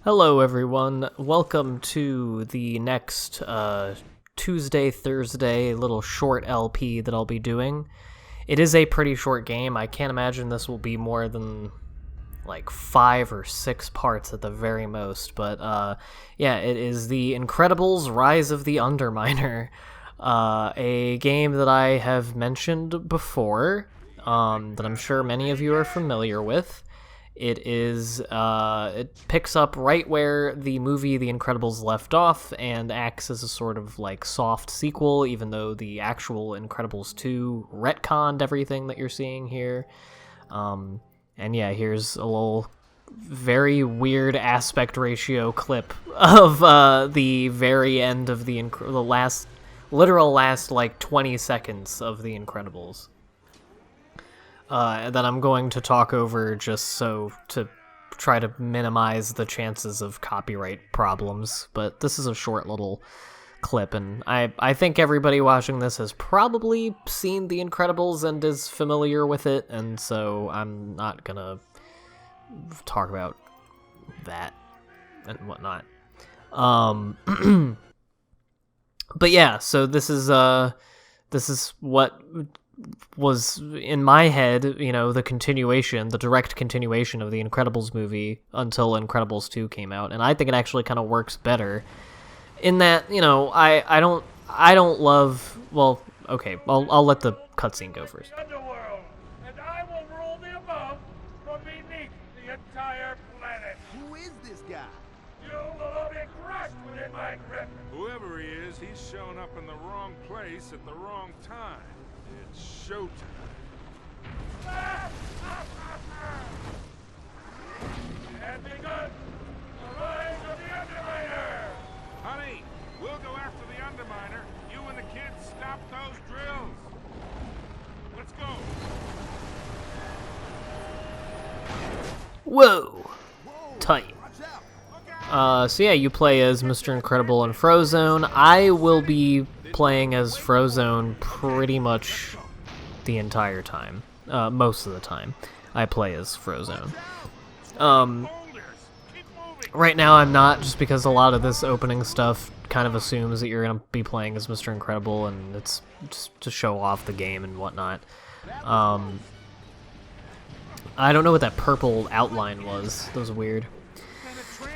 Hello, everyone. Welcome to the next Tuesday, Thursday little short LP that I'll be doing. It is a pretty short game. I can't imagine this will be more than like 5 or 6 parts at the very most. But yeah, it is The Incredibles: Rise of the Underminer, a game that I have mentioned before, that I'm sure many of you are familiar with. It picks up right where the movie The Incredibles left off and acts as a sort of like soft sequel, even though the actual Incredibles 2 retconned everything that you're seeing here. And yeah, here's a little very weird aspect ratio clip of the very end of the last like 20 seconds of The Incredibles. That I'm going to talk over just so to try to minimize the chances of copyright problems. But this is a short little clip, and I think everybody watching this has probably seen The Incredibles and is familiar with it, and so I'm not gonna talk about that and whatnot. But yeah, so this is what was in my head, you know, the direct continuation of the Incredibles movie until Incredibles 2 came out, and I think it actually kind of works better in that, you know, I don't love, well, okay, I'll let the cutscene go first. Underworld, and I will rule the above from beneath the entire planet. Who is this guy? You will all be crushed within my grip. Whoever he is, he's shown up in the wrong place at the wrong time. It's showtime. And begun the rise of the Underminer. Honey, we'll go after the Underminer. You and the kids stop those drills. Let's go. Whoa! Tight. So yeah, you play as Mr. Incredible and Frozone. I will be playing as Frozone pretty much the entire time. Most of the time, I play as Frozone. Right now I'm not, just because a lot of this opening stuff kind of assumes that you're going to be playing as Mr. Incredible, and it's just to show off the game and whatnot. I don't know what that purple outline was. That was weird.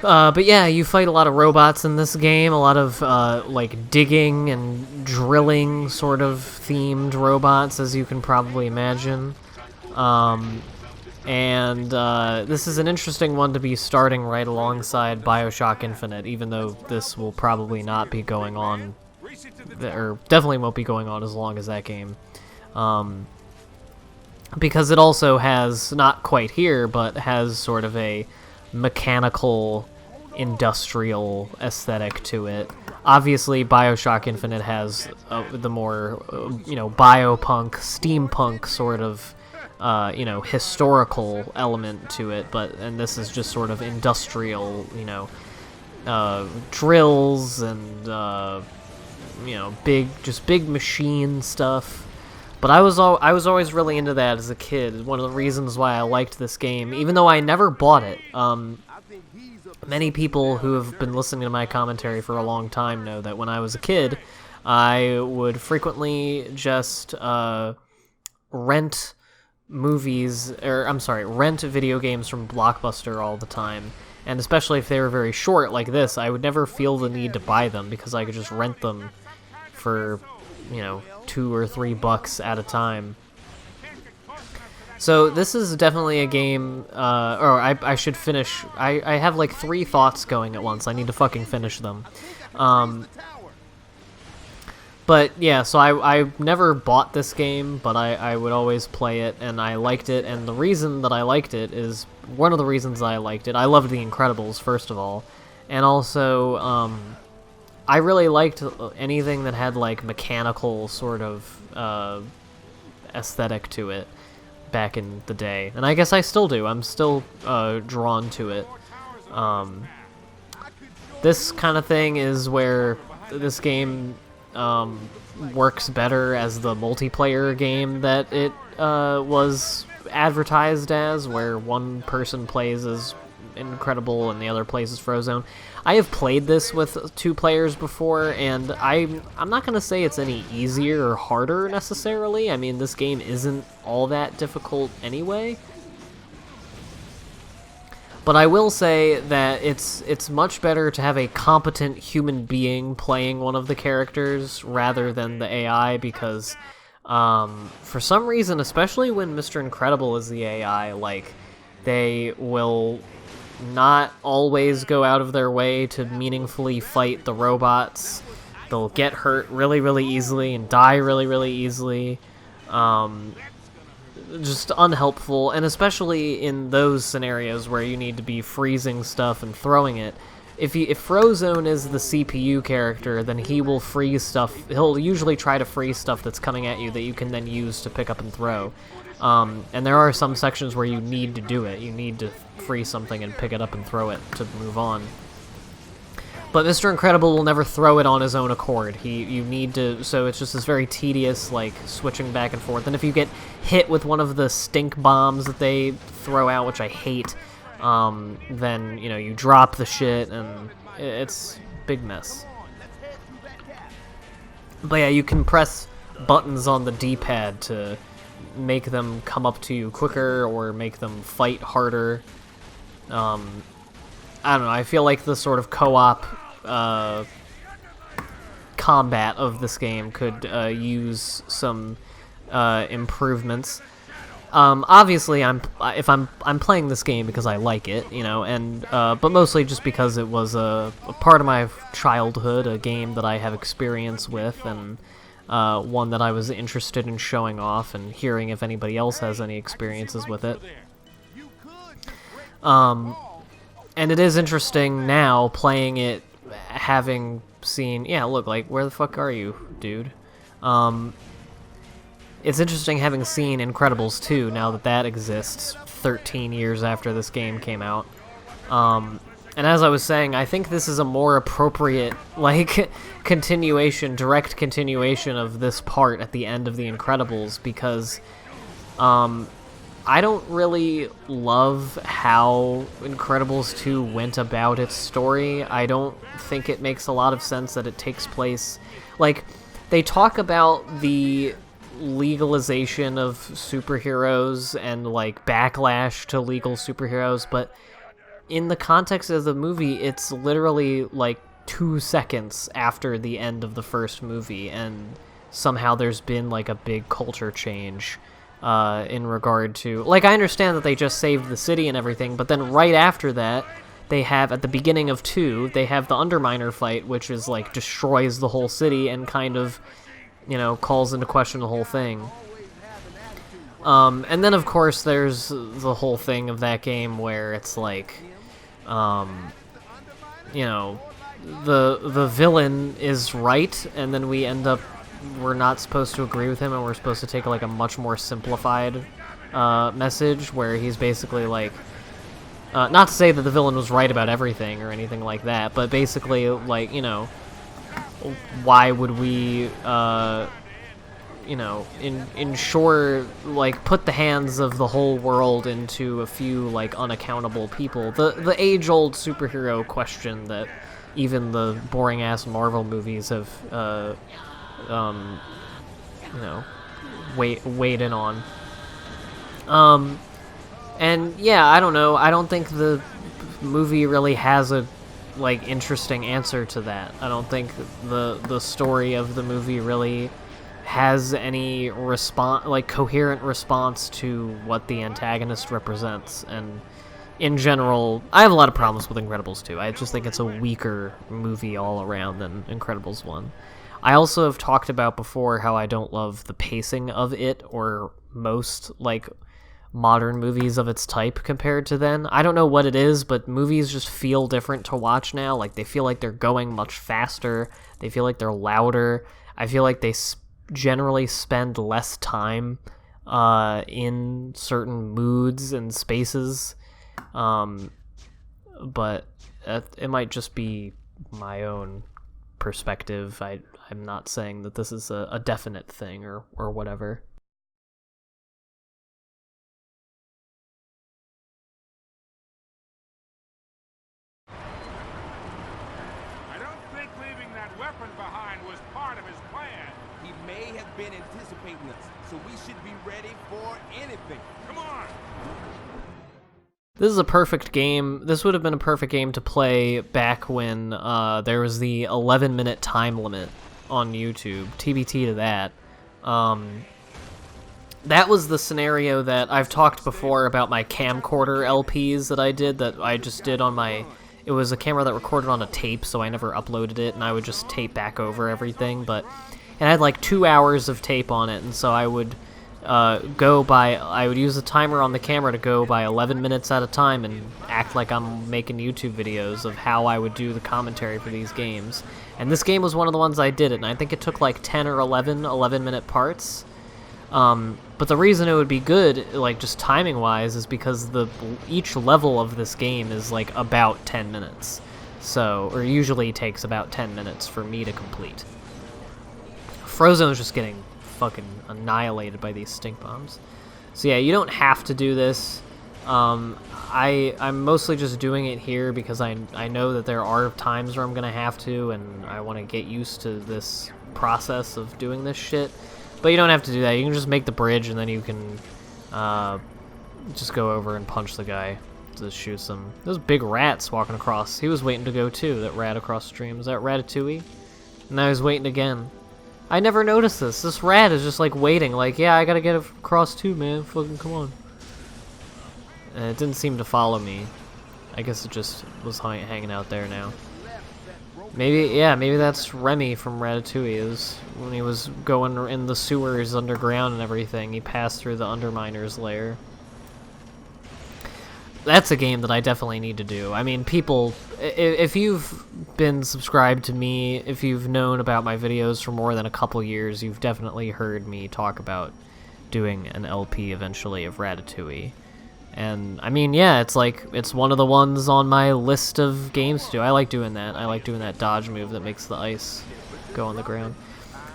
But yeah, you fight a lot of robots in this game, a lot of like digging and drilling sort of themed robots, as you can probably imagine. This is an interesting one to be starting right alongside Bioshock Infinite, even though this will probably not be going on, or definitely won't be going on as long as that game. Because it also has, not quite here, but has sort of a mechanical, industrial aesthetic to it. Obviously, Bioshock Infinite has the more, biopunk, steampunk sort of, historical element to it, and this is just sort of industrial, drills and, big machine stuff. But I was always really into that as a kid. One of the reasons why I liked this game, even though I never bought it. Many people who have been listening to my commentary for a long time know that when I was a kid, I would frequently just rent video games from Blockbuster all the time. And especially if they were very short like this, I would never feel the need to buy them because I could just rent them for, $2 or $3 at a time. So this is definitely a game, I should finish, I have like 3 thoughts going at once. I need to fucking finish them. But yeah, so I never bought this game, but I would always play it, and I liked it, and the reason that I liked it is, one of the reasons I liked it, I loved The Incredibles, first of all, and also, I really liked anything that had like mechanical sort of aesthetic to it back in the day, and I guess I still do. I'm still drawn to it. This kind of thing is where this game works better as the multiplayer game that it was advertised as, where one person plays as Incredible and the other places Frozone. I have played this with 2 players before, and I'm not going to say it's any easier or harder necessarily. I mean, this game isn't all that difficult anyway. But I will say that it's much better to have a competent human being playing one of the characters rather than the AI, because for some reason, especially when Mr. Incredible is the AI, like, they will not always go out of their way to meaningfully fight the robots. They'll get hurt really, really easily and die really, really easily. Just unhelpful, and especially in those scenarios where you need to be freezing stuff and throwing it. If Frozone is the CPU character, then he will freeze stuff. He'll usually try to freeze stuff that's coming at you that you can then use to pick up and throw. And there are some sections where you need to do it. You need to freeze something and pick it up and throw it to move on. But Mr. Incredible will never throw it on his own accord. You need to, so it's just this very tedious, like, switching back and forth. And if you get hit with one of the stink bombs that they throw out, which I hate, then, you know, you drop the shit, and it's a big mess. But yeah, you can press buttons on the D-pad to make them come up to you quicker or make them fight harder. I don't know, I feel like the sort of co-op combat of this game could use some improvements. Obviously, I'm playing this game because I like it, you know, and but mostly just because it was a part of my childhood, a game that I have experience with, and one that I was interested in showing off and hearing if anybody else has any experiences with it. And it is interesting now, playing it, having seen... Yeah, look, like, where the fuck are you, dude? It's interesting having seen Incredibles 2, now that that exists, 13 years after this game came out. And as I was saying, I think this is a more appropriate, like, continuation, direct continuation of this part at the end of The Incredibles, because... I don't really love how Incredibles 2 went about its story. I don't think it makes a lot of sense that it takes place... Like, they talk about the legalization of superheroes and, like, backlash to legal superheroes, but in the context of the movie, it's literally, like, 2 seconds after the end of the first movie, and somehow there's been, like, a big culture change. In regard to... Like, I understand that they just saved the city and everything, but then right after that, they have, at the beginning of 2, they have the Underminer fight, which is, like, destroys the whole city and kind of, you know, calls into question the whole thing. And then, of course, there's the whole thing of that game where it's, like, you know, the villain is right, and then we end up... We're not supposed to agree with him, and we're supposed to take, like, a much more simplified message where he's basically, like... not to say that the villain was right about everything or anything like that, but basically, like, you know, why would we, you know, ensure, like, put the hands of the whole world into a few, like, unaccountable people? The age-old superhero question that even the boring-ass Marvel movies have, you know, weighed in on. And yeah, I don't know. I don't think the movie really has a, like, interesting answer to that. I don't think the story of the movie really has any coherent response to what the antagonist represents. And in general, I have a lot of problems with Incredibles 2. I just think it's a weaker movie all around than Incredibles 1. I also have talked about before how I don't love the pacing of it, or most, like, modern movies of its type compared to then. I don't know what it is, but movies just feel different to watch now. Like, they feel like they're going much faster. They feel like they're louder. I feel like they generally spend less time in certain moods and spaces. But it might just be my own perspective. I'm not saying that this is a definite thing or whatever. so we should be ready for anything. Come on! This is a perfect game. This would have been a perfect game to play back when there was the 11-minute time limit on YouTube. TBT to that. That was the scenario that I've talked before about my camcorder LPs that I did, that I just did on my... It was a camera that recorded on a tape, so I never uploaded it, and I would just tape back over everything, but it had like 2 hours of tape on it, and so I would I would use the timer on the camera to go by 11 minutes at a time and act like I'm making YouTube videos of how I would do the commentary for these games. And this game was one of the ones I did it, and I think it took like 10 or 11-minute parts. But the reason it would be good, like just timing-wise, is because each level of this game is like about 10 minutes. So, or usually takes about 10 minutes for me to complete. Frozone is just getting fucking annihilated by these stink bombs. So yeah, you don't have to do this. I'm mostly just doing it here because I know that there are times where I'm gonna have to, and I want to get used to this process of doing this shit. But you don't have to do that. You can just make the bridge, and then you can just go over and punch the guy to shoot some. Those big rats walking across. He was waiting to go too, that rat across the stream. Is that Ratatouille? And now he's waiting again. I never noticed this. This rat is just like waiting, like, yeah, I gotta get across too, man. Fucking come on. And it didn't seem to follow me. I guess it just was hanging out there now. Maybe, yeah, maybe that's Remy from Ratatouille. It was when he was going in the sewers underground and everything. He passed through the Underminer's lair. That's a game that I definitely need to do. I mean, people, if you've been subscribed to me, if you've known about my videos for more than a couple years, you've definitely heard me talk about doing an LP eventually of Ratatouille. And, I mean, yeah, it's like, it's one of the ones on my list of games to do. I like doing that. I like doing that dodge move that makes the ice go on the ground.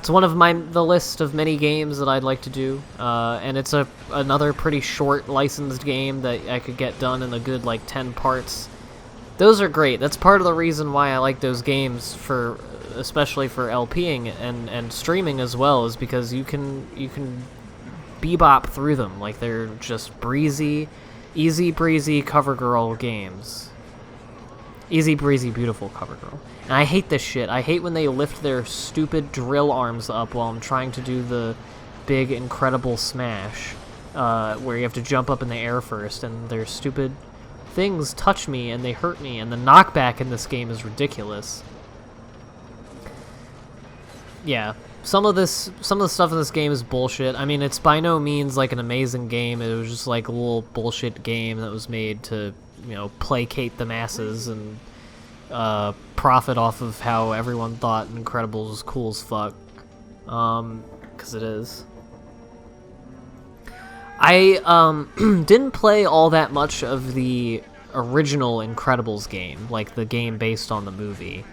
It's one of the list of many games that I'd like to do, and it's another pretty short licensed game that I could get done in a good, like, 10 parts. Those are great. That's part of the reason why I like those games, especially for LPing and streaming as well, is because you can bebop through them. Like, they're just breezy, easy breezy cover girl games. Easy breezy beautiful cover girl. And I hate this shit. I hate when they lift their stupid drill arms up while I'm trying to do the big incredible smash, where you have to jump up in the air first, and their stupid things touch me and they hurt me, and the knockback in this game is ridiculous. Yeah. Some of the stuff in this game is bullshit. I mean, it's by no means like an amazing game. It was just like a little bullshit game that was made to, you know, placate the masses and profit off of how everyone thought Incredibles was cool as fuck. 'Cause it is. I didn't play all that much of the original Incredibles game, like the game based on the movie.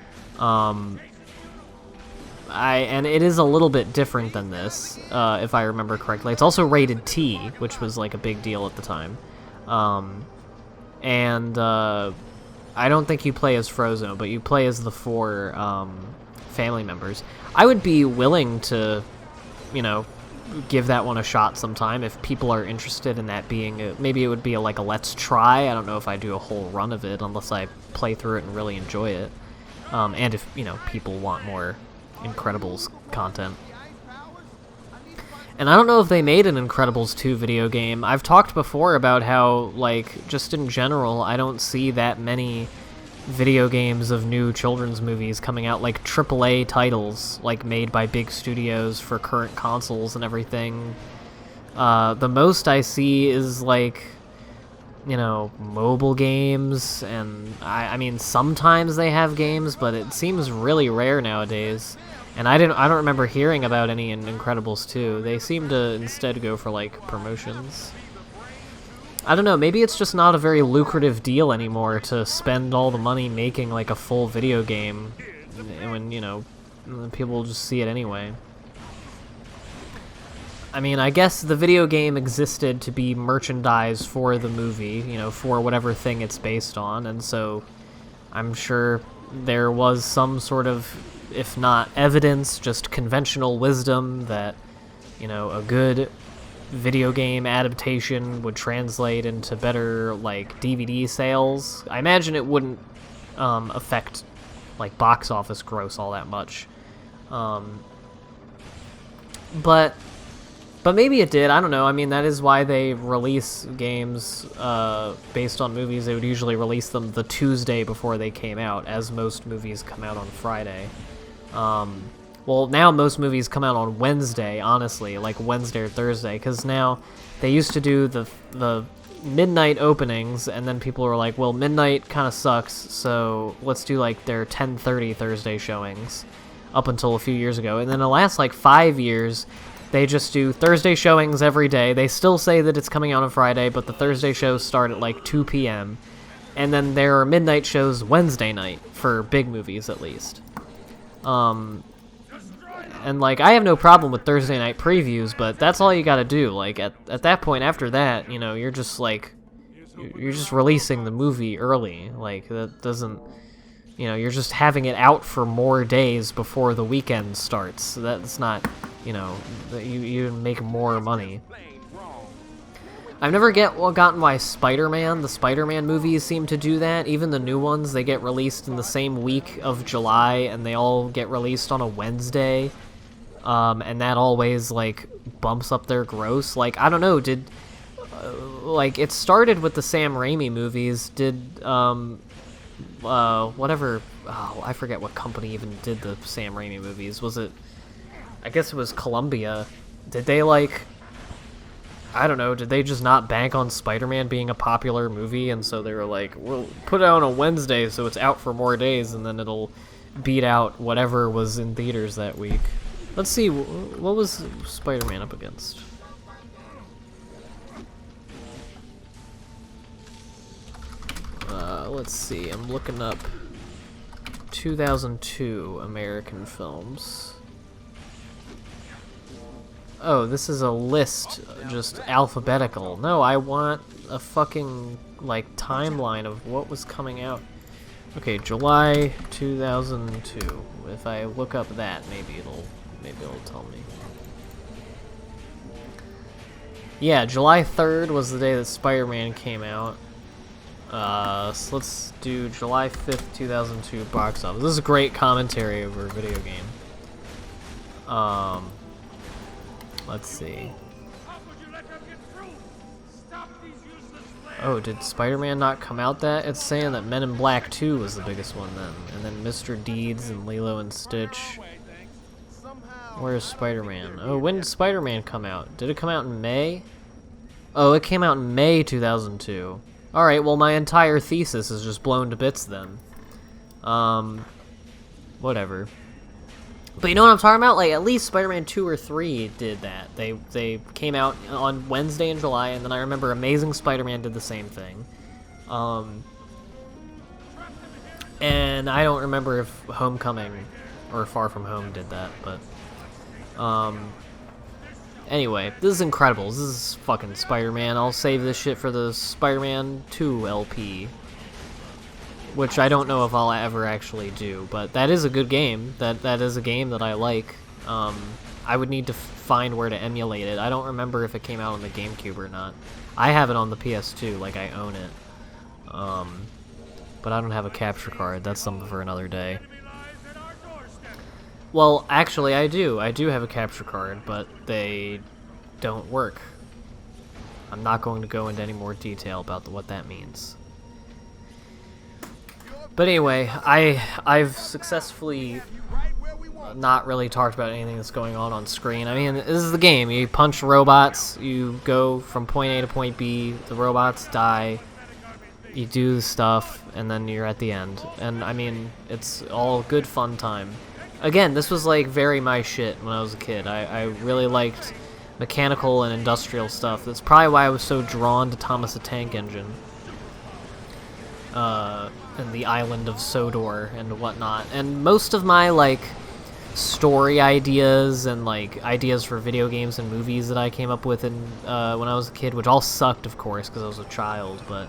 And it is a little bit different than this, if I remember correctly. It's also rated T, which was like a big deal at the time. I don't think you play as Frozone, but you play as the 4 family members. I would be willing to, you know, give that one a shot sometime if people are interested in that being maybe it would be like a let's try. I don't know if I do a whole run of it unless I play through it and really enjoy it. And if, you know, people want more Incredibles content. And I don't know if they made an Incredibles 2 video game. I've talked before about how, like, just in general, I don't see that many video games of new children's movies coming out, like AAA titles, like made by big studios for current consoles and everything. The most I see is, like, you know, mobile games, and I mean, sometimes they have games, but it seems really rare nowadays. And I don't remember hearing about any in Incredibles 2. They seem to instead go for, like, promotions. I don't know, maybe it's just not a very lucrative deal anymore to spend all the money making, like, a full video game when, you know, people will just see it anyway. I mean, I guess the video game existed to be merchandise for the movie, you know, for whatever thing it's based on, and so I'm sure there was some sort of, if not evidence, just conventional wisdom that, you know, a good video game adaptation would translate into better, like, DVD sales. I imagine it wouldn't affect, like, box office gross all that much. But maybe it did. I don't know. I mean, that is why they release games based on movies. They would usually release them the Tuesday before they came out, as most movies come out on Friday. Well, now most movies come out on Wednesday, honestly, like Wednesday or Thursday, because now they used to do the midnight openings, and then people were like, well, midnight kind of sucks, so let's do, like, their 10:30 Thursday showings, up until a few years ago. And then the last, like, 5 years, they just do Thursday showings every day. They still say that it's coming out on Friday, but the Thursday shows start at, like, 2 p.m., and then there are midnight shows Wednesday night, for big movies, at least. And, like, I have no problem with Thursday night previews, but that's all you gotta do. Like, at that point, after that, you know, you're just, like, you're just releasing the movie early. Like, that doesn't, you know, you're just having it out for more days before the weekend starts. That's not, you know, you make more money. I've never gotten why the Spider-Man movies seem to do that. Even the new ones, they get released in the same week of July, and they all get released on a Wednesday. And that always, like, bumps up their gross. Like, I don't know, like, it started with the Sam Raimi movies. Whatever, I forget what company even did the Sam Raimi movies. Was it, I guess it was Columbia. Did they, like, I don't know, did they just not bank on Spider-Man being a popular movie, and so they were like, we'll put it out on a Wednesday so it's out for more days, and then it'll beat out whatever was in theaters that week. Let's see, what was Spider-Man up against? Let's see, I'm looking up 2002 American films. Oh, this is a list, just alphabetical. No, I want a fucking, like, timeline of what was coming out. Okay, July 2002. If I look up that, maybe it'll tell me. Yeah, July 3rd was the day that Spider-Man came out. So let's do July 5th, 2002 box office. This is a great commentary over a video game. Let's see. Oh, did Spider-Man not come out that? It's saying that Men in Black 2 was the biggest one then. And then Mr. Deeds and Lilo and Stitch. Where's Spider-Man? Oh, when did Spider-Man come out? Did it come out in May? Oh, it came out in May 2002. Alright, well, my entire thesis is just blown to bits then. Whatever. But you know what I'm talking about? Like, at least Spider-Man 2 or 3 did that. They came out on Wednesday in July, and then I remember Amazing Spider-Man did the same thing. And I don't remember if Homecoming or Far From Home did that, but... Anyway, this is incredible. This is fucking Spider-Man. I'll save this shit for the Spider-Man 2 LP. Which I don't know if I'll ever actually do, but that is a good game. That is a game that I like. I would need to find where to emulate it. I don't remember if it came out on the GameCube or not. I have it on the PS2, like I own it. But I don't have a capture card. That's something for another day. Well, actually, I do. I do have a capture card, but they don't work. I'm not going to go into any more detail about what that means. But anyway, I've successfully not really talked about anything that's going on screen. I mean, this is the game. You punch robots, you go from point A to point B, the robots die, you do the stuff, and then you're at the end. And, I mean, it's all good fun time. Again, this was, like, very my shit when I was a kid. I really liked mechanical and industrial stuff. That's probably why I was so drawn to Thomas the Tank Engine. And the island of Sodor and whatnot. And most of my, like, story ideas and, like, ideas for video games and movies that I came up with when I was a kid, which all sucked, of course, because I was a child, but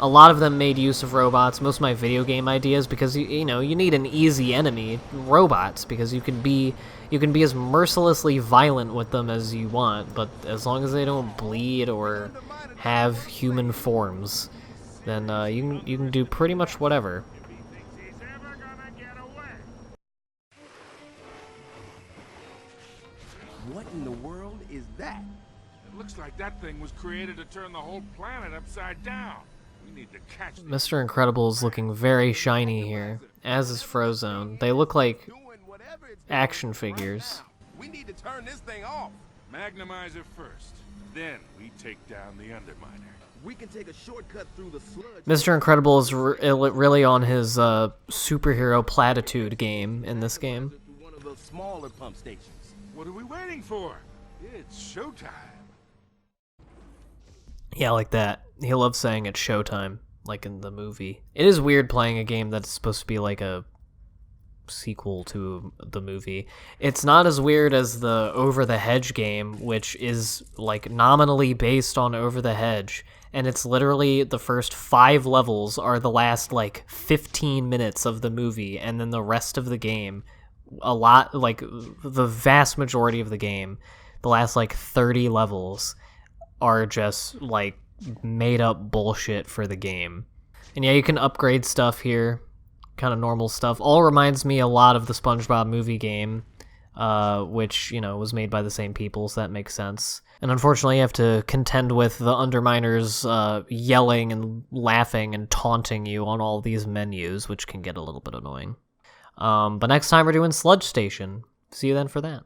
A lot of them made use of robots, most of my video game ideas, because you know, you need an easy enemy, robots, because you can be as mercilessly violent with them as you want, but as long as they don't bleed or have human forms, then you can do pretty much whatever. If he thinks he's ever gonna get away. What in the world is that? It looks like that thing was created to turn the whole planet upside down. We need to catch the Mr. Incredible is looking very shiny here, as is Frozone. They look like Doing whatever it's action figures. We need to turn this thing off. Magnemize it first. Then we take down the Underminer. We can take a shortcut through the sludge. Mr. Incredible is really on his superhero platitude game in this game. Through one of the smaller pump stations. What are we waiting for? It's showtime. Yeah, like that. He loves saying it's showtime, like in the movie. It is weird playing a game that's supposed to be like a sequel to the movie. It's not as weird as the Over the Hedge game, which is like nominally based on Over the Hedge, and it's literally the first 5 levels are the last like 15 minutes of the movie, and then the rest of the game, a lot, like the vast majority of the game, the last like 30 levels are just like made up bullshit for the game. And yeah, you can upgrade stuff here, kind of normal stuff. All reminds me a lot of the SpongeBob movie game, which, you know, was made by the same people, so that makes sense. And unfortunately, you have to contend with the Underminers yelling and laughing and taunting you on all these menus, which can get a little bit annoying. But next time we're doing Sludge Station. See you then for that.